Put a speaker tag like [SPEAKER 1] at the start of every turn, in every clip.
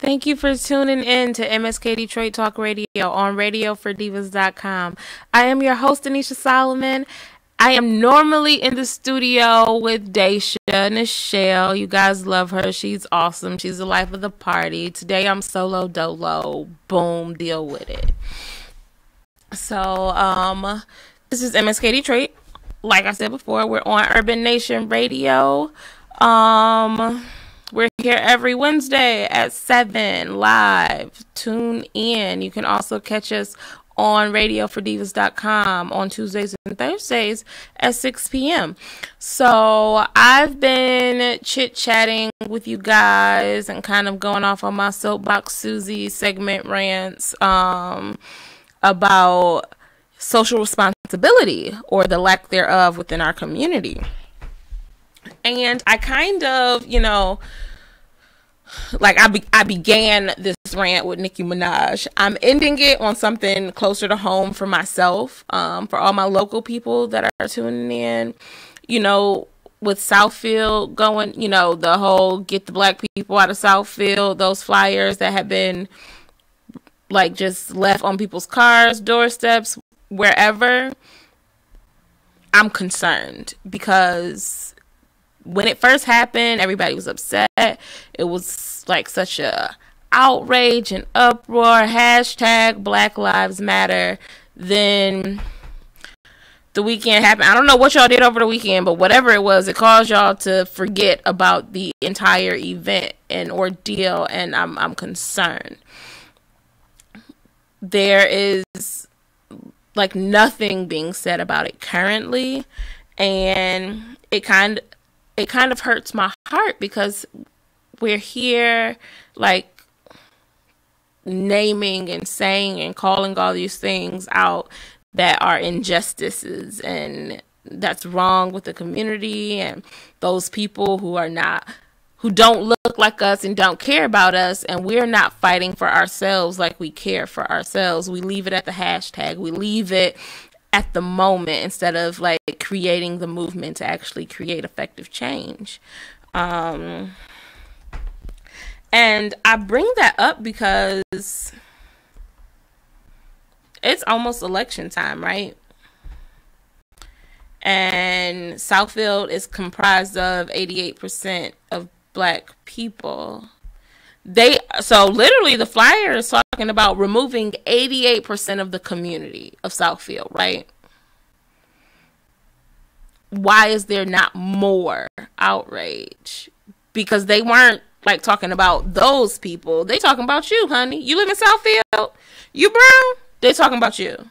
[SPEAKER 1] Thank you for tuning in to MSK Detroit Talk Radio on RadioForDivas.com. I am your host, Anisha Solomon. I am normally in the studio with Daisha Nichelle. You guys love her. She's awesome. She's the life of the party. Today I'm solo dolo. Boom, deal with it. So, this is MSK Detroit. Like I said before, we're on Urban Nation Radio. We're here every Wednesday at 7 live. Tune in. You can also catch us on RadioForDivas.com on Tuesdays and Thursdays at 6 p.m. So I've been chit-chatting with you guys and kind of going off on my Soapbox Susie segment rants about social responsibility or the lack thereof within our community. And I kind of, like I began this rant with Nicki Minaj. I'm ending it on something closer to home for myself, for all my local people that are tuning in, with Southfield going, the whole get the black people out of Southfield, those flyers that have been like just left on people's cars, doorsteps, wherever. I'm concerned because when it first happened, everybody was upset. It was like such a outrage and uproar, hashtag Black Lives Matter. Then the weekend happened. I don't know what y'all did over the weekend, but whatever it was, it caused y'all to forget about the entire event and ordeal, and I'm concerned. There is like nothing being said about it currently, and it kind of hurts my heart because we're here like naming and saying and calling all these things out that are injustices and that's wrong with the community and those people who don't look like us and don't care about us, and we're not fighting for ourselves like we care for ourselves. We leave it at the hashtag. We leave it at the moment instead of like creating the movement to actually create effective change. And I bring that up because it's almost election time, right? And Southfield is comprised of 88% of black people. So literally the flyer is talking about removing 88% of the community of Southfield, right? Why is there not more outrage? Because they weren't like talking about those people. They talking about you, honey. You live in Southfield? You brown? They talking about you.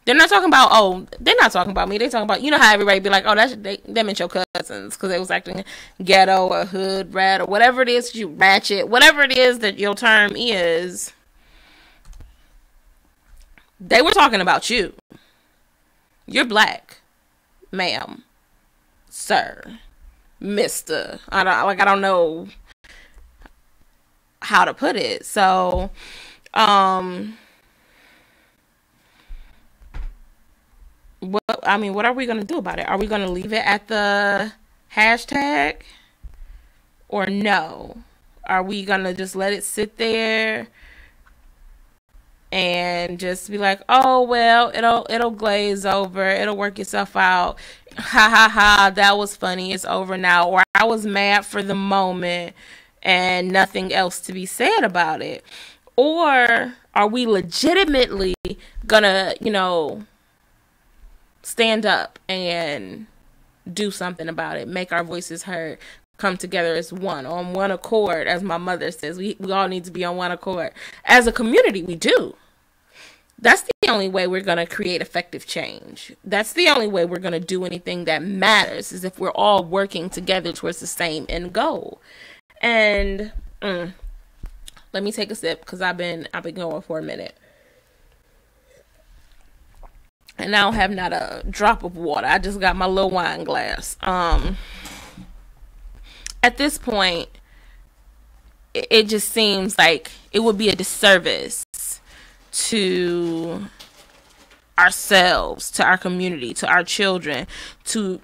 [SPEAKER 1] They're not talking about, they're not talking about me. They talking about, how everybody be like, they meant your cousins because they was acting ghetto or hood rat or whatever it is, you ratchet, whatever it is that your term is. They were talking about you. You're black, ma'am, sir, mister. I don't know how to put it. So, what are we going to do about it? Are we going to leave it at the hashtag or no? Are we going to just let it sit there and just be like, oh, well, it'll glaze over. It'll work itself out. Ha ha ha. That was funny. It's over now. Or I was mad for the moment and nothing else to be said about it. Or are we legitimately gonna, stand up and do something about it, make our voices heard, come together as one, on one accord, as my mother says. We all need to be on one accord. As a community, we do. That's the only way we're going to create effective change. That's the only way we're going to do anything that matters, is if we're all working together towards the same end goal. And let me take a sip because I've been going for a minute. And I don't have not a drop of water. I just got my little wine glass. At this point, it just seems like it would be a disservice to ourselves, to our community, to our children, to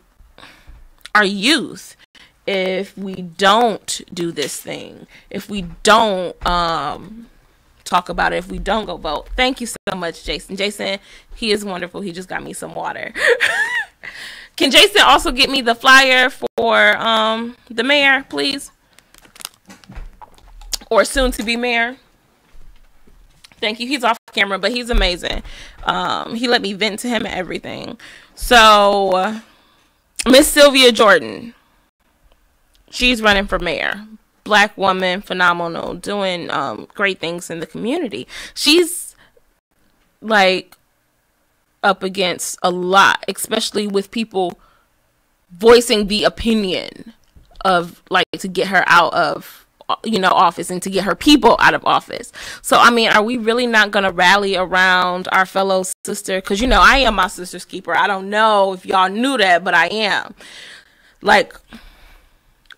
[SPEAKER 1] our youth, if we don't do this thing, if we don't talk about it, if we don't go vote. Thank you so much, Jason. Jason, he is wonderful. He just got me some water. Can Jason also get me the flyer for the mayor, please? Or soon to be mayor? Thank you. He's off camera, but he's amazing. He let me vent to him and everything. So, Miss Sylvia Jordan, she's running for mayor. Black woman, phenomenal, doing great things in the community. She's like up against a lot, especially with people voicing the opinion of like to get her out of, you know, office and to get her people out of office. So, I mean, are we really not going to rally around our fellow sister? Because, you know, I am my sister's keeper. I don't know if y'all knew that, but I am. Like,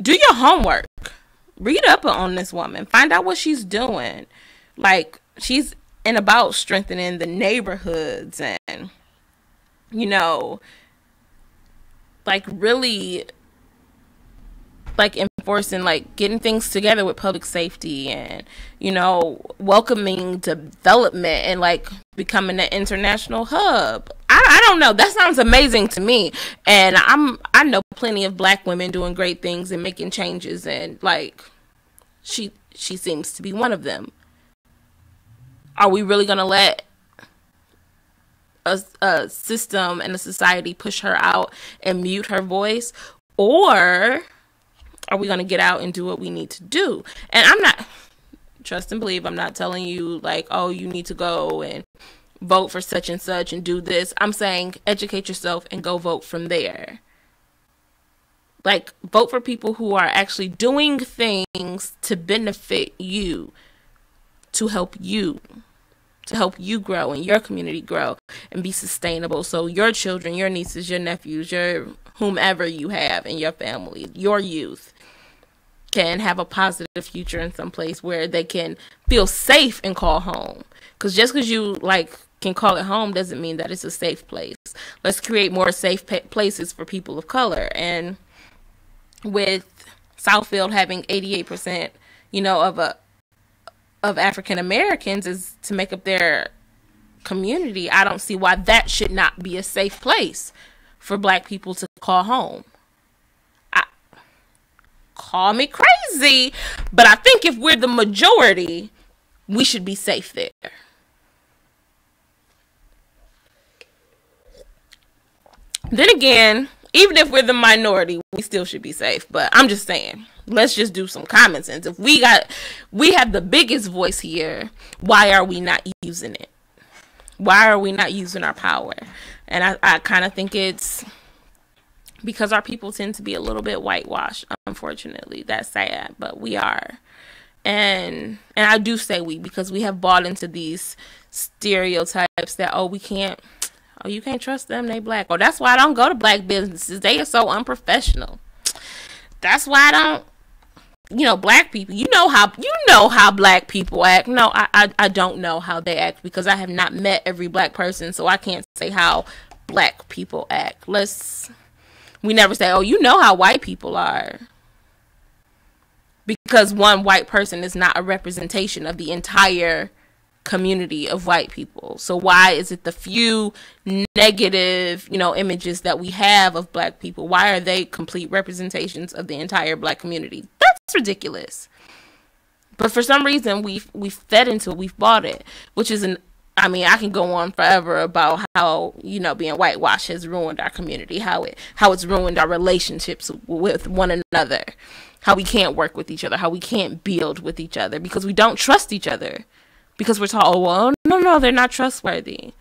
[SPEAKER 1] do your homework. Read up on this woman. Find out what she's doing. Like, she's about strengthening the neighborhoods and, you know, like really like enforcing, like getting things together with public safety and, you know, welcoming development and like becoming an international hub. I don't know. That sounds amazing to me. And I know plenty of black women doing great things and making changes, and like she seems to be one of them. Are we really going to let a system and a society push her out and mute her voice? Or are we going to get out and do what we need to do? And I'm not, trust and believe, I'm not telling you like, oh, you need to go and vote for such and such and do this. I'm saying educate yourself and go vote from there. Like, vote for people who are actually doing things to benefit you, to help you grow and your community grow and be sustainable. So your children, your nieces, your nephews, your whomever you have in your family, your youth can have a positive future in some place where they can feel safe and call home. Because just because you like can call it home doesn't mean that it's a safe place. Let's create more safe places for people of color. And with Southfield having 88%, you know, of African Americans is to make up their community, I don't see why that should not be a safe place for black people to call home. Call me crazy, but I think if we're the majority, we should be safe there. Then again, even if we're the minority, we still should be safe. But I'm just saying, let's just do some common sense. If we have the biggest voice here, why are we not using it? Why are we not using our power? And I kind of think it's because our people tend to be a little bit whitewashed, unfortunately. That's sad, but we are. And I do say we, because we have bought into these stereotypes that, oh, you can't trust them, they black. Or that's why I don't go to black businesses. They are so unprofessional. That's why I don't, you know, black people, you know how black people act. No, I don't know how they act because I have not met every black person, so I can't say how black people act. We never say, oh, you know how white people are. Because one white person is not a representation of the entire community of white people. So why is it the few negative, you know, images that we have of black people, why are they complete representations of the entire black community? That's ridiculous. But for some reason we've fed into it, we've bought it, which is I can go on forever about how, you know, being whitewashed has ruined our community, how it's ruined our relationships with one another, how we can't work with each other, how we can't build with each other because we don't trust each other. Because we're taught, oh, well, no, they're not trustworthy.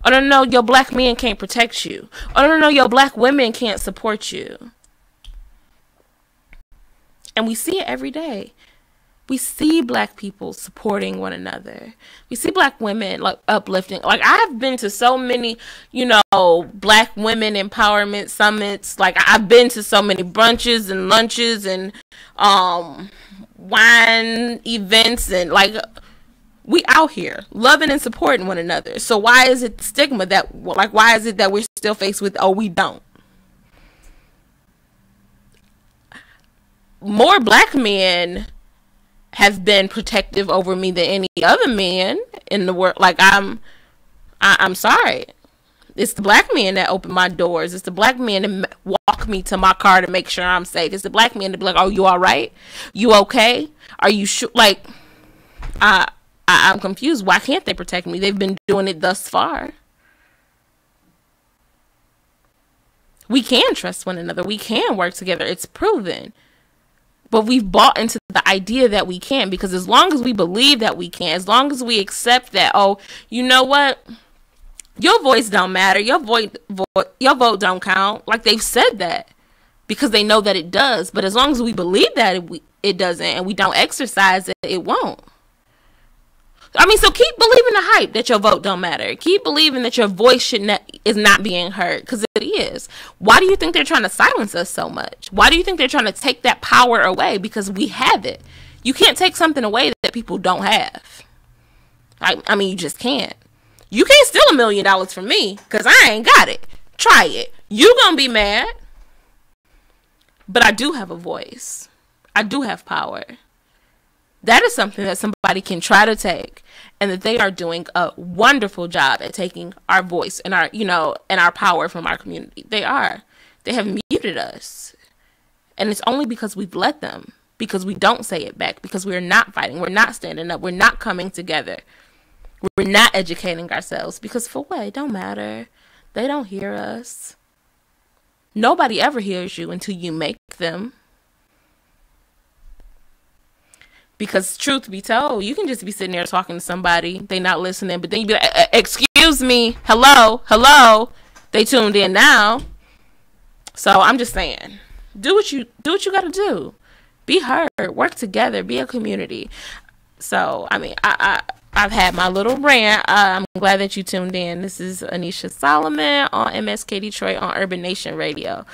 [SPEAKER 1] Oh, no, your black men can't protect you. Oh, no, your black women can't support you. And we see it every day. We see black people supporting one another. We see black women like uplifting. Like, I've been to so many, you know, black women empowerment summits. Like, I've been to so many brunches and lunches and wine events, and like, we out here loving and supporting one another. So why is it the stigma that, like, why is it that we're still faced with, oh, we don't? more black men have been protective over me than any other man in the world. Like, I'm sorry. It's the black men that open my doors. It's the black men that walk me to my car to make sure I'm safe. It's the black men that be like, "Oh, you all right? You okay? Are you sure?" Like, I'm confused. Why can't they protect me? They've been doing it thus far. We can trust one another. We can work together. It's proven. But we've bought into the idea that we can, because as long as we believe that we can, as long as we accept that, oh, you know what? Your voice don't matter. Your vote don't count. Like, they've said that because they know that it does. But as long as we believe that it doesn't, and we don't exercise it, it won't. I mean, so keep believing the hype that your vote don't matter. Keep believing that your voice is not being heard, because it is. Why do you think they're trying to silence us so much? Why do you think they're trying to take that power away? Because we have it. You can't take something away that people don't have. I mean, you just can't. You can't steal $1 million from me, because I ain't got it. Try it. You gonna be mad. But I do have a voice. I do have power. That is something that somebody can try to take, and that they are doing a wonderful job at taking our voice and our, and our power from our community. They are. They have muted us. And it's only because we've let them, because we don't say it back, because we're not fighting, we're not standing up, we're not coming together. We're not educating ourselves, because for what? It don't matter. They don't hear us. Nobody ever hears you until you make them. Because truth be told, you can just be sitting there talking to somebody, they not listening, but then you be like, excuse me, hello, they tuned in now. So I'm just saying, do what you got to do. Be heard, work together, be a community. So, I mean, I've had my little rant. I'm glad that you tuned in. This is Anisha Solomon on MSK Detroit on Urban Nation Radio.